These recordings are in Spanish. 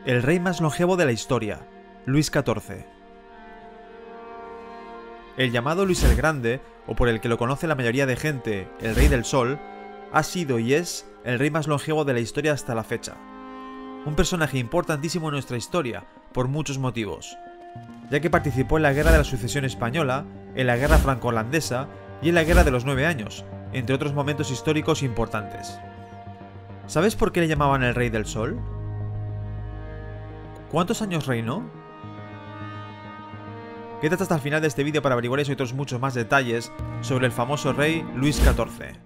El rey más longevo de la historia, Luis XIV. El llamado Luis el Grande, o por el que lo conoce la mayoría de gente, el Rey del Sol, ha sido y es el rey más longevo de la historia hasta la fecha. Un personaje importantísimo en nuestra historia, por muchos motivos, ya que participó en la Guerra de la Sucesión Española, en la Guerra Franco-Holandesa y en la Guerra de los 9 años, entre otros momentos históricos importantes. ¿Sabes por qué le llamaban el Rey del Sol? ¿Cuántos años reinó? Quédate hasta el final de este vídeo para averiguar eso y otros muchos más detalles sobre el famoso rey Luis XIV.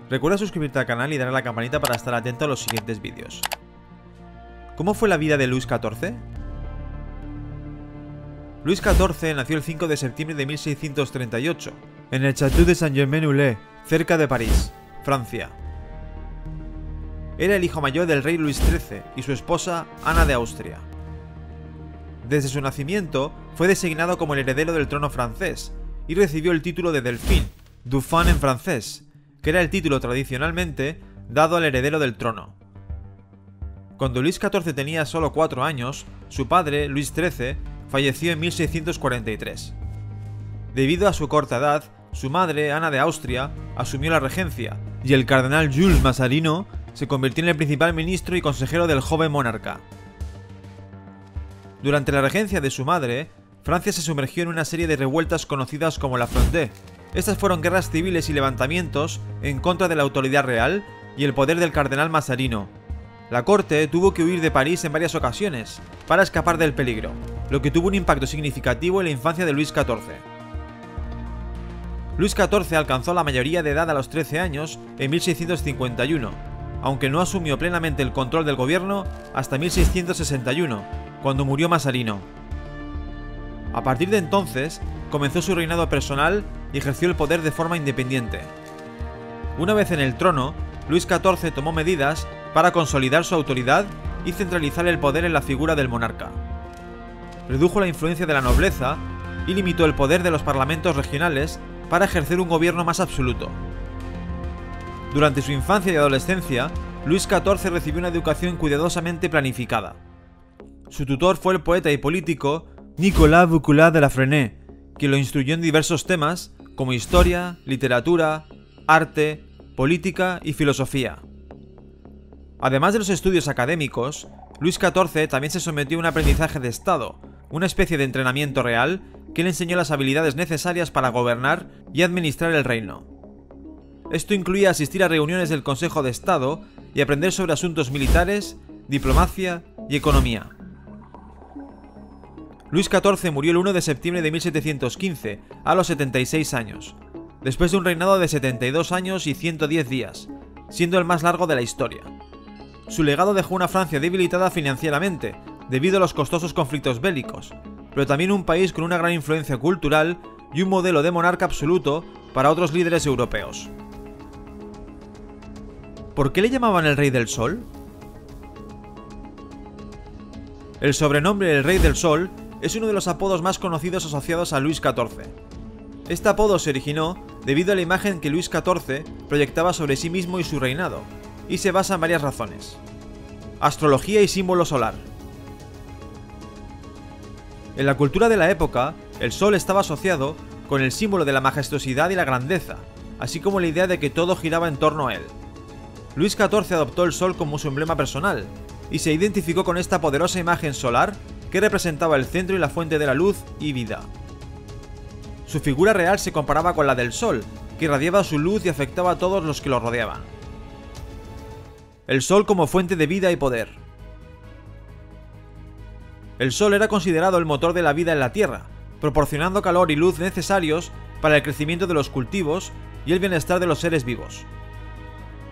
Recuerda suscribirte al canal y darle a la campanita para estar atento a los siguientes vídeos. ¿Cómo fue la vida de Luis XIV? Luis XIV nació el 5 de septiembre de 1638, en el Château de Saint-Germain-en-Laye, cerca de París, Francia. Era el hijo mayor del rey Luis XIII y su esposa Ana de Austria. Desde su nacimiento fue designado como el heredero del trono francés y recibió el título de Delfín, Dauphin en francés, que era el título tradicionalmente dado al heredero del trono. Cuando Luis XIV tenía solo 4 años, su padre, Luis XIII, falleció en 1643. Debido a su corta edad, su madre, Ana de Austria, asumió la regencia, y el cardenal Jules Mazarino se convirtió en el principal ministro y consejero del joven monarca. Durante la regencia de su madre, Francia se sumergió en una serie de revueltas conocidas como la Fronde. Estas fueron guerras civiles y levantamientos en contra de la autoridad real y el poder del cardenal Mazarino. La corte tuvo que huir de París en varias ocasiones para escapar del peligro, lo que tuvo un impacto significativo en la infancia de Luis XIV. Luis XIV alcanzó la mayoría de edad a los 13 años en 1651, aunque no asumió plenamente el control del gobierno hasta 1661, cuando murió Mazarino. A partir de entonces, comenzó su reinado personal y ejerció el poder de forma independiente. Una vez en el trono, Luis XIV tomó medidas para consolidar su autoridad y centralizar el poder en la figura del monarca. Redujo la influencia de la nobleza y limitó el poder de los parlamentos regionales para ejercer un gobierno más absoluto. Durante su infancia y adolescencia, Luis XIV recibió una educación cuidadosamente planificada. Su tutor fue el poeta y político Nicolas Boucoullat de la Fresnaye, quien lo instruyó en diversos temas como historia, literatura, arte, política y filosofía. Además de los estudios académicos, Luis XIV también se sometió a un aprendizaje de Estado, una especie de entrenamiento real que le enseñó las habilidades necesarias para gobernar y administrar el reino. Esto incluía asistir a reuniones del Consejo de Estado y aprender sobre asuntos militares, diplomacia y economía. Luis XIV murió el 1 de septiembre de 1715, a los 76 años, después de un reinado de 72 años y 110 días, siendo el más largo de la historia. Su legado dejó una Francia debilitada financieramente, debido a los costosos conflictos bélicos, pero también un país con una gran influencia cultural y un modelo de monarca absoluto para otros líderes europeos. ¿Por qué le llamaban el Rey del Sol? El sobrenombre del Rey del Sol es uno de los apodos más conocidos asociados a Luis XIV. Este apodo se originó debido a la imagen que Luis XIV proyectaba sobre sí mismo y su reinado, y se basa en varias razones. Astrología y símbolo solar. En la cultura de la época, el sol estaba asociado con el símbolo de la majestuosidad y la grandeza, así como la idea de que todo giraba en torno a él. Luis XIV adoptó el sol como su emblema personal, y se identificó con esta poderosa imagen solar que representaba el centro y la fuente de la luz y vida. Su figura real se comparaba con la del sol, que irradiaba su luz y afectaba a todos los que lo rodeaban. El sol como fuente de vida y poder. El sol era considerado el motor de la vida en la Tierra, proporcionando calor y luz necesarios para el crecimiento de los cultivos y el bienestar de los seres vivos.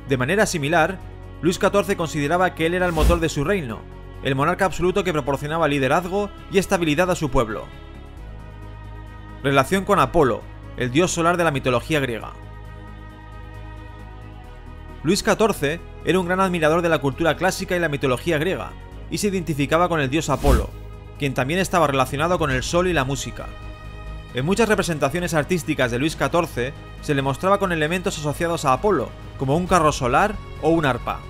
De manera similar, Luis XIV consideraba que él era el motor de su reino, el monarca absoluto que proporcionaba liderazgo y estabilidad a su pueblo. Relación con Apolo, el dios solar de la mitología griega. Luis XIV era un gran admirador de la cultura clásica y la mitología griega, y se identificaba con el dios Apolo, quien también estaba relacionado con el sol y la música. En muchas representaciones artísticas de Luis XIV se le mostraba con elementos asociados a Apolo, como un carro solar o un arpa.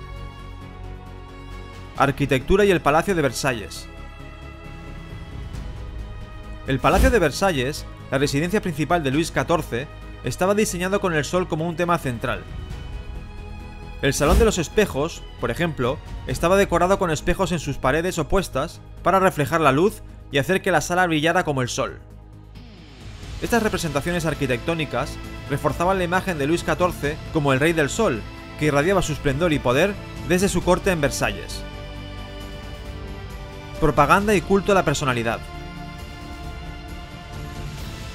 Arquitectura y el Palacio de Versalles. El Palacio de Versalles, la residencia principal de Luis XIV, estaba diseñado con el sol como un tema central. El Salón de los Espejos, por ejemplo, estaba decorado con espejos en sus paredes opuestas para reflejar la luz y hacer que la sala brillara como el sol. Estas representaciones arquitectónicas reforzaban la imagen de Luis XIV como el rey del sol, que irradiaba su esplendor y poder desde su corte en Versalles. Propaganda y culto a la personalidad.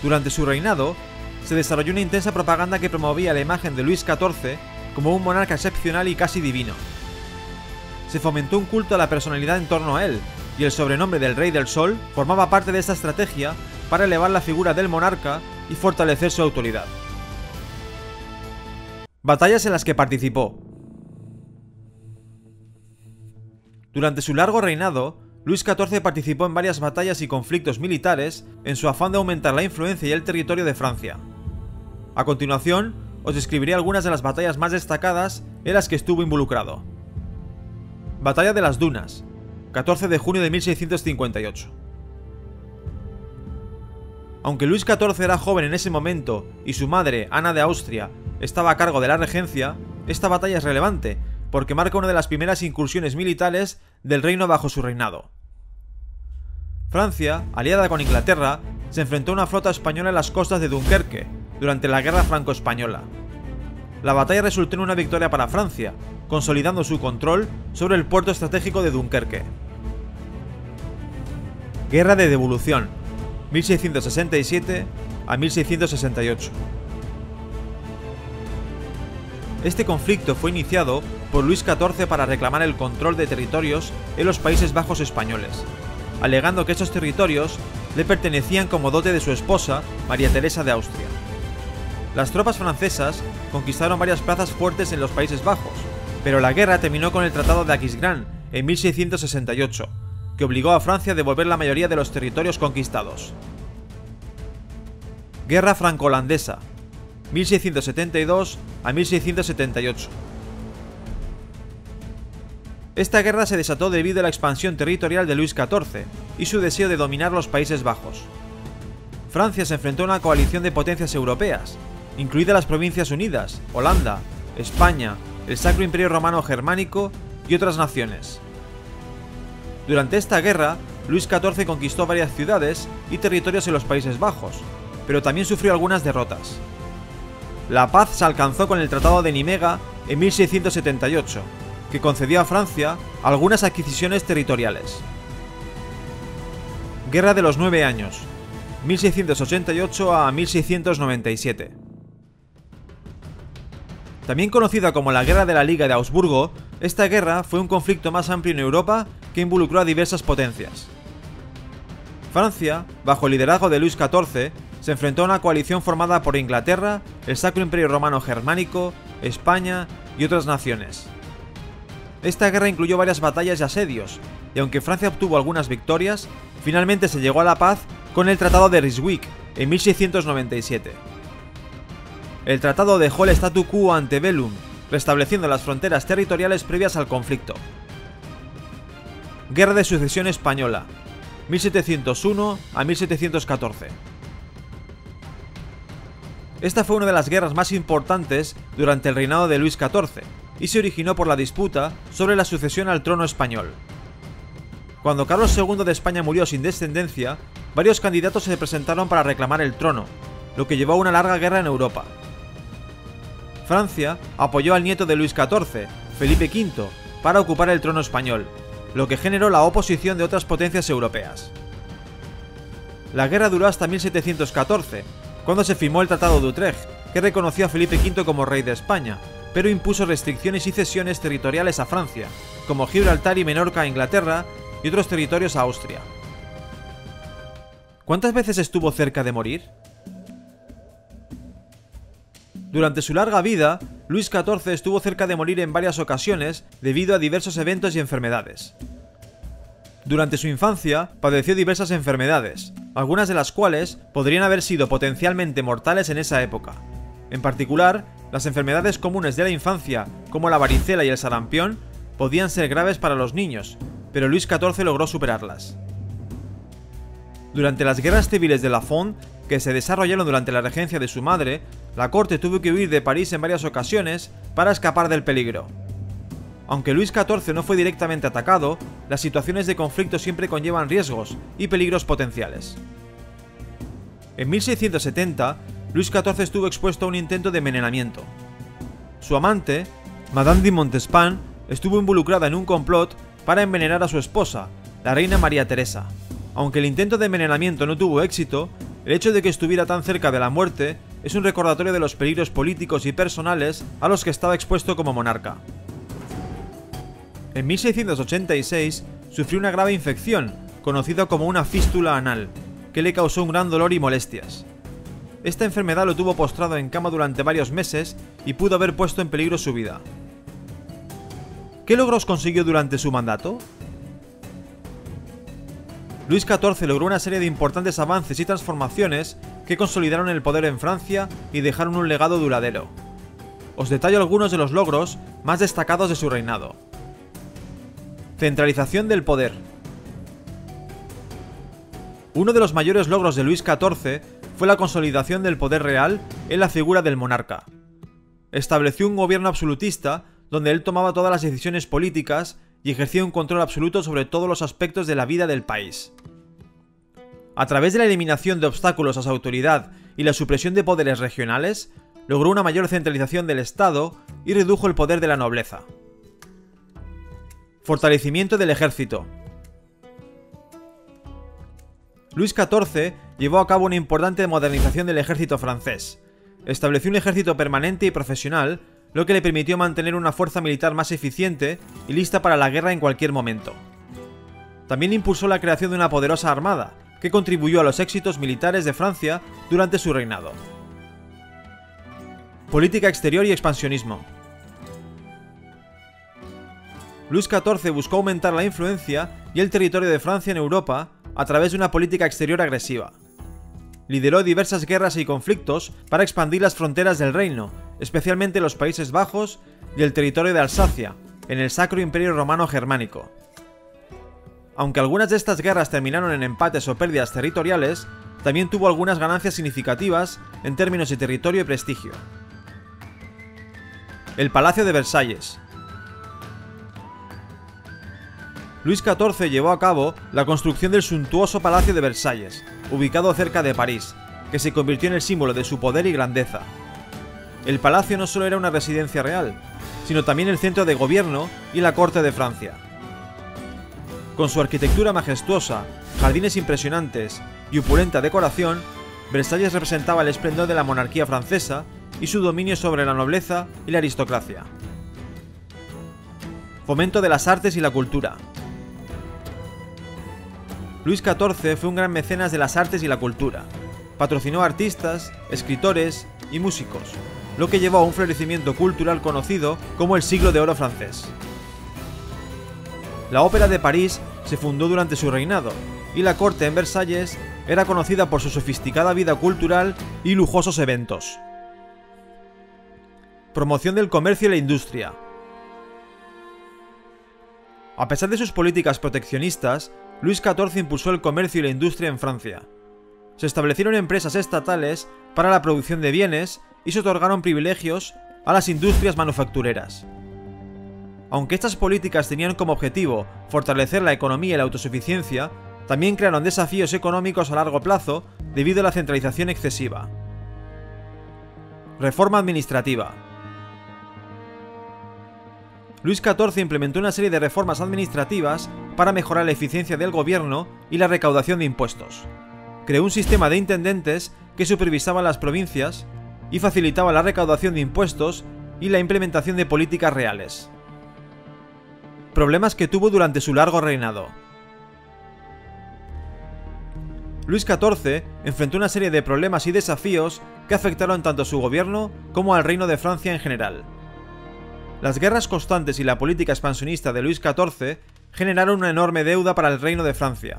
Durante su reinado, se desarrolló una intensa propaganda que promovía la imagen de Luis XIV como un monarca excepcional y casi divino. Se fomentó un culto a la personalidad en torno a él, y el sobrenombre del Rey del Sol formaba parte de esta estrategia para elevar la figura del monarca y fortalecer su autoridad. Batallas en las que participó. Durante su largo reinado, Luis XIV participó en varias batallas y conflictos militares en su afán de aumentar la influencia y el territorio de Francia. A continuación, os describiré algunas de las batallas más destacadas en las que estuvo involucrado. Batalla de las Dunas, 14 de junio de 1658. Aunque Luis XIV era joven en ese momento y su madre, Ana de Austria, estaba a cargo de la regencia, esta batalla es relevante porque marca una de las primeras incursiones militares del reino bajo su reinado. Francia, aliada con Inglaterra, se enfrentó a una flota española en las costas de Dunkerque durante la Guerra Franco-Española. La batalla resultó en una victoria para Francia, consolidando su control sobre el puerto estratégico de Dunkerque. Guerra de Devolución, 1667 a 1668. Este conflicto fue iniciado por Luis XIV para reclamar el control de territorios en los Países Bajos españoles, alegando que estos territorios le pertenecían como dote de su esposa, María Teresa de Austria. Las tropas francesas conquistaron varias plazas fuertes en los Países Bajos, pero la guerra terminó con el Tratado de Aquisgrán en 1668, que obligó a Francia a devolver la mayoría de los territorios conquistados. Guerra franco-holandesa, 1672 a 1678. Esta guerra se desató debido a la expansión territorial de Luis XIV y su deseo de dominar los Países Bajos. Francia se enfrentó a una coalición de potencias europeas, incluidas las Provincias Unidas, Holanda, España, el Sacro Imperio Romano Germánico y otras naciones. Durante esta guerra, Luis XIV conquistó varias ciudades y territorios en los Países Bajos, pero también sufrió algunas derrotas. La paz se alcanzó con el Tratado de Nimega en 1678, que concedió a Francia algunas adquisiciones territoriales. Guerra de los 9 años, 1688 a 1697. También conocida como la Guerra de la Liga de Augsburgo, esta guerra fue un conflicto más amplio en Europa que involucró a diversas potencias. Francia, bajo el liderazgo de Luis XIV, se enfrentó a una coalición formada por Inglaterra, el Sacro Imperio Romano Germánico, España y otras naciones. Esta guerra incluyó varias batallas y asedios, y aunque Francia obtuvo algunas victorias, finalmente se llegó a la paz con el Tratado de Ryswick en 1697. El tratado dejó el statu quo ante bellum, restableciendo las fronteras territoriales previas al conflicto. Guerra de Sucesión Española, 1701 a 1714. Esta fue una de las guerras más importantes durante el reinado de Luis XIV y se originó por la disputa sobre la sucesión al trono español. Cuando Carlos II de España murió sin descendencia, varios candidatos se presentaron para reclamar el trono, lo que llevó a una larga guerra en Europa. Francia apoyó al nieto de Luis XIV, Felipe V, para ocupar el trono español, lo que generó la oposición de otras potencias europeas. La guerra duró hasta 1714, cuando se firmó el Tratado de Utrecht, que reconoció a Felipe V como rey de España, pero impuso restricciones y cesiones territoriales a Francia, como Gibraltar y Menorca a Inglaterra y otros territorios a Austria. ¿Cuántas veces estuvo cerca de morir? Durante su larga vida, Luis XIV estuvo cerca de morir en varias ocasiones debido a diversos eventos y enfermedades. Durante su infancia padeció diversas enfermedades, algunas de las cuales podrían haber sido potencialmente mortales en esa época. En particular, las enfermedades comunes de la infancia, como la varicela y el sarampión, podían ser graves para los niños, pero Luis XIV logró superarlas. Durante las guerras civiles de la Fronde, que se desarrollaron durante la regencia de su madre, la corte tuvo que huir de París en varias ocasiones para escapar del peligro. Aunque Luis XIV no fue directamente atacado, las situaciones de conflicto siempre conllevan riesgos y peligros potenciales. En 1670, Luis XIV estuvo expuesto a un intento de envenenamiento. Su amante, Madame de Montespan, estuvo involucrada en un complot para envenenar a su esposa, la reina María Teresa. Aunque el intento de envenenamiento no tuvo éxito, el hecho de que estuviera tan cerca de la muerte es un recordatorio de los peligros políticos y personales a los que estaba expuesto como monarca. En 1686 sufrió una grave infección, conocida como una fístula anal, que le causó un gran dolor y molestias. Esta enfermedad lo tuvo postrado en cama durante varios meses y pudo haber puesto en peligro su vida. ¿Qué logros consiguió durante su mandato? Luis XIV logró una serie de importantes avances y transformaciones que consolidaron el poder en Francia y dejaron un legado duradero. Os detallo algunos de los logros más destacados de su reinado. Centralización del poder. Uno de los mayores logros de Luis XIV fue la consolidación del poder real en la figura del monarca. Estableció un gobierno absolutista donde él tomaba todas las decisiones políticas y ejercía un control absoluto sobre todos los aspectos de la vida del país. A través de la eliminación de obstáculos a su autoridad y la supresión de poderes regionales, logró una mayor centralización del Estado y redujo el poder de la nobleza. Fortalecimiento del ejército. Luis XIV llevó a cabo una importante modernización del ejército francés. Estableció un ejército permanente y profesional, lo que le permitió mantener una fuerza militar más eficiente y lista para la guerra en cualquier momento. También impulsó la creación de una poderosa armada, que contribuyó a los éxitos militares de Francia durante su reinado. Política exterior y expansionismo. Luis XIV buscó aumentar la influencia y el territorio de Francia en Europa a través de una política exterior agresiva. Lideró diversas guerras y conflictos para expandir las fronteras del reino, especialmente los Países Bajos y el territorio de Alsacia, en el Sacro Imperio Romano Germánico. Aunque algunas de estas guerras terminaron en empates o pérdidas territoriales, también tuvo algunas ganancias significativas en términos de territorio y prestigio. El Palacio de Versalles. Luis XIV llevó a cabo la construcción del suntuoso Palacio de Versalles, ubicado cerca de París, que se convirtió en el símbolo de su poder y grandeza. El palacio no solo era una residencia real, sino también el centro de gobierno y la corte de Francia. Con su arquitectura majestuosa, jardines impresionantes y opulenta decoración, Versalles representaba el esplendor de la monarquía francesa y su dominio sobre la nobleza y la aristocracia. Fomento de las artes y la cultura. Luis XIV fue un gran mecenas de las artes y la cultura. Patrocinó a artistas, escritores y músicos, lo que llevó a un florecimiento cultural conocido como el Siglo de Oro francés. La Ópera de París se fundó durante su reinado, y la corte en Versalles era conocida por su sofisticada vida cultural y lujosos eventos. Promoción del comercio y la industria. A pesar de sus políticas proteccionistas, Luis XIV impulsó el comercio y la industria en Francia. Se establecieron empresas estatales para la producción de bienes y se otorgaron privilegios a las industrias manufactureras. Aunque estas políticas tenían como objetivo fortalecer la economía y la autosuficiencia, también crearon desafíos económicos a largo plazo debido a la centralización excesiva. Reforma administrativa. Luis XIV implementó una serie de reformas administrativas para mejorar la eficiencia del gobierno y la recaudación de impuestos. Creó un sistema de intendentes que supervisaba las provincias y facilitaba la recaudación de impuestos y la implementación de políticas reales. Problemas que tuvo durante su largo reinado. Luis XIV enfrentó una serie de problemas y desafíos que afectaron tanto a su gobierno como al reino de Francia en general. Las guerras constantes y la política expansionista de Luis XIV generaron una enorme deuda para el Reino de Francia.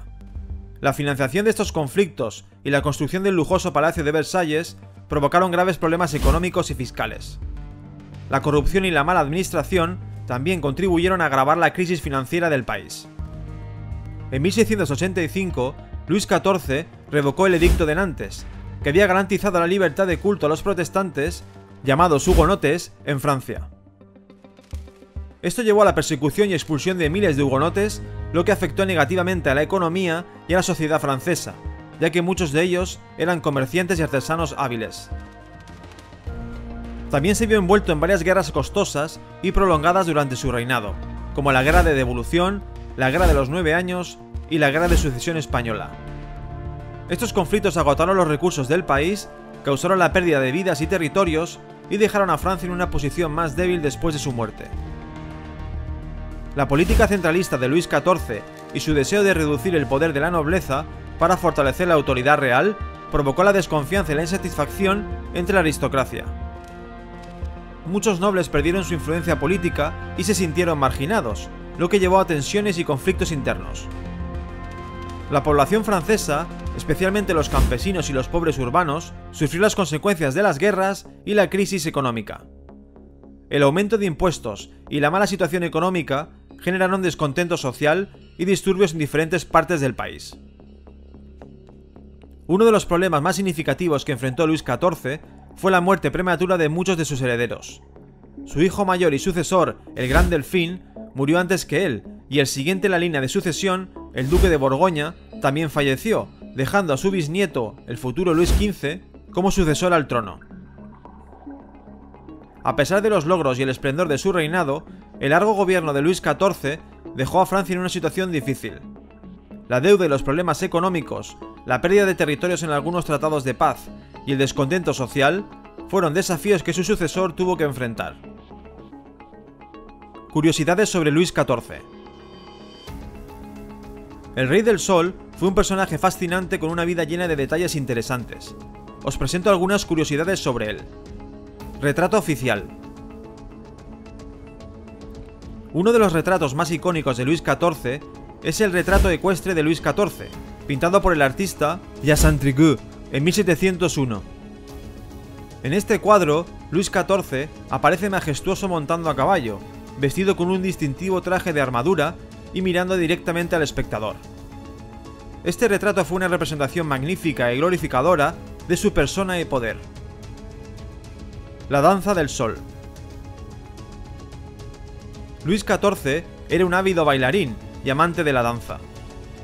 La financiación de estos conflictos y la construcción del lujoso Palacio de Versalles provocaron graves problemas económicos y fiscales. La corrupción y la mala administración también contribuyeron a agravar la crisis financiera del país. En 1685, Luis XIV revocó el Edicto de Nantes, que había garantizado la libertad de culto a los protestantes, llamados hugonotes, en Francia. Esto llevó a la persecución y expulsión de miles de hugonotes, lo que afectó negativamente a la economía y a la sociedad francesa, ya que muchos de ellos eran comerciantes y artesanos hábiles. También se vio envuelto en varias guerras costosas y prolongadas durante su reinado, como la Guerra de Devolución, la Guerra de los 9 Años y la Guerra de Sucesión Española. Estos conflictos agotaron los recursos del país, causaron la pérdida de vidas y territorios y dejaron a Francia en una posición más débil después de su muerte. La política centralista de Luis XIV y su deseo de reducir el poder de la nobleza para fortalecer la autoridad real provocó la desconfianza y la insatisfacción entre la aristocracia. Muchos nobles perdieron su influencia política y se sintieron marginados, lo que llevó a tensiones y conflictos internos. La población francesa, especialmente los campesinos y los pobres urbanos, sufrió las consecuencias de las guerras y la crisis económica. El aumento de impuestos y la mala situación económica generaron descontento social y disturbios en diferentes partes del país. Uno de los problemas más significativos que enfrentó Luis XIV fue la muerte prematura de muchos de sus herederos. Su hijo mayor y sucesor, el Gran Delfín, murió antes que él, y el siguiente en la línea de sucesión, el Duque de Borgoña, también falleció, dejando a su bisnieto, el futuro Luis XV, como sucesor al trono. A pesar de los logros y el esplendor de su reinado, el largo gobierno de Luis XIV dejó a Francia en una situación difícil. La deuda y los problemas económicos, la pérdida de territorios en algunos tratados de paz y el descontento social fueron desafíos que su sucesor tuvo que enfrentar. Curiosidades sobre Luis XIV. El Rey del Sol fue un personaje fascinante con una vida llena de detalles interesantes. Os presento algunas curiosidades sobre él. Retrato oficial. Uno de los retratos más icónicos de Luis XIV es el retrato ecuestre de Luis XIV, pintado por el artista Jacques Intrigue en 1701. En este cuadro, Luis XIV aparece majestuoso montando a caballo, vestido con un distintivo traje de armadura y mirando directamente al espectador. Este retrato fue una representación magnífica y glorificadora de su persona y poder. La danza del sol. Luis XIV era un ávido bailarín y amante de la danza.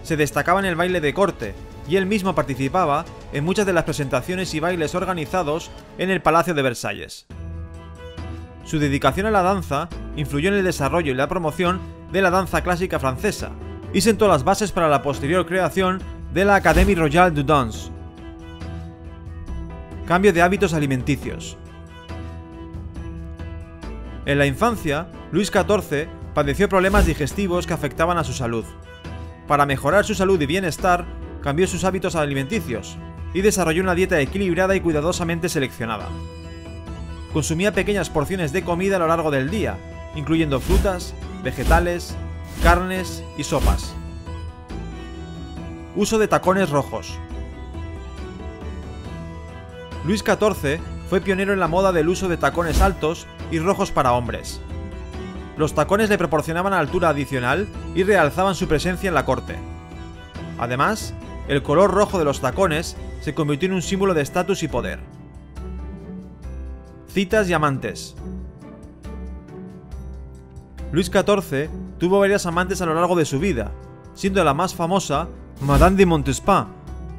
Se destacaba en el baile de corte y él mismo participaba en muchas de las presentaciones y bailes organizados en el Palacio de Versalles. Su dedicación a la danza influyó en el desarrollo y la promoción de la danza clásica francesa y sentó las bases para la posterior creación de la Académie Royale du Danse. Cambio de hábitos alimenticios. En la infancia, Luis XIV padeció problemas digestivos que afectaban a su salud. Para mejorar su salud y bienestar, cambió sus hábitos alimenticios y desarrolló una dieta equilibrada y cuidadosamente seleccionada. Consumía pequeñas porciones de comida a lo largo del día, incluyendo frutas, vegetales, carnes y sopas. Uso de tacones rojos. Luis XIV fue pionero en la moda del uso de tacones altos y rojos para hombres. Los tacones le proporcionaban altura adicional y realzaban su presencia en la corte. Además, el color rojo de los tacones se convirtió en un símbolo de estatus y poder. Citas y amantes. Luis XIV tuvo varias amantes a lo largo de su vida, siendo la más famosa Madame de Montespan.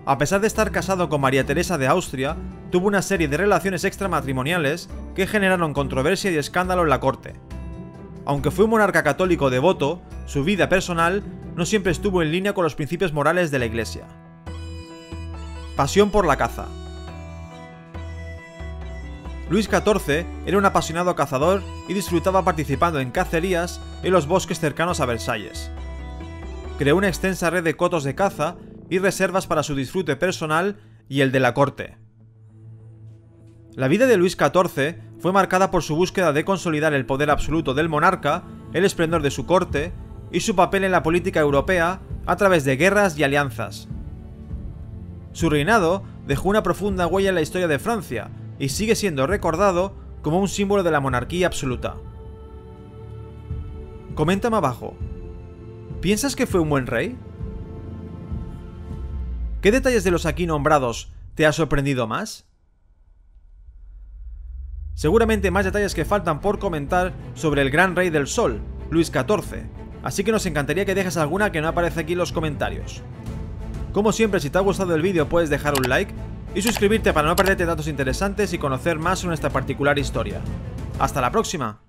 A pesar de estar casado con María Teresa de Austria, tuvo una serie de relaciones extramatrimoniales que generaron controversia y escándalo en la corte. Aunque fue un monarca católico devoto, su vida personal no siempre estuvo en línea con los principios morales de la Iglesia. Pasión por la caza. Luis XIV era un apasionado cazador y disfrutaba participando en cacerías en los bosques cercanos a Versalles. Creó una extensa red de cotos de caza y reservas para su disfrute personal y el de la corte. La vida de Luis XIV fue marcada por su búsqueda de consolidar el poder absoluto del monarca, el esplendor de su corte y su papel en la política europea a través de guerras y alianzas. Su reinado dejó una profunda huella en la historia de Francia y sigue siendo recordado como un símbolo de la monarquía absoluta. Coméntame abajo, ¿piensas que fue un buen rey? ¿Qué detalles de los aquí nombrados te ha sorprendido más? Seguramente más detalles que faltan por comentar sobre el gran rey del sol, Luis XIV, así que nos encantaría que dejes alguna que no aparece aquí en los comentarios. Como siempre, si te ha gustado el vídeo puedes dejar un like y suscribirte para no perderte datos interesantes y conocer más sobre esta particular historia. ¡Hasta la próxima!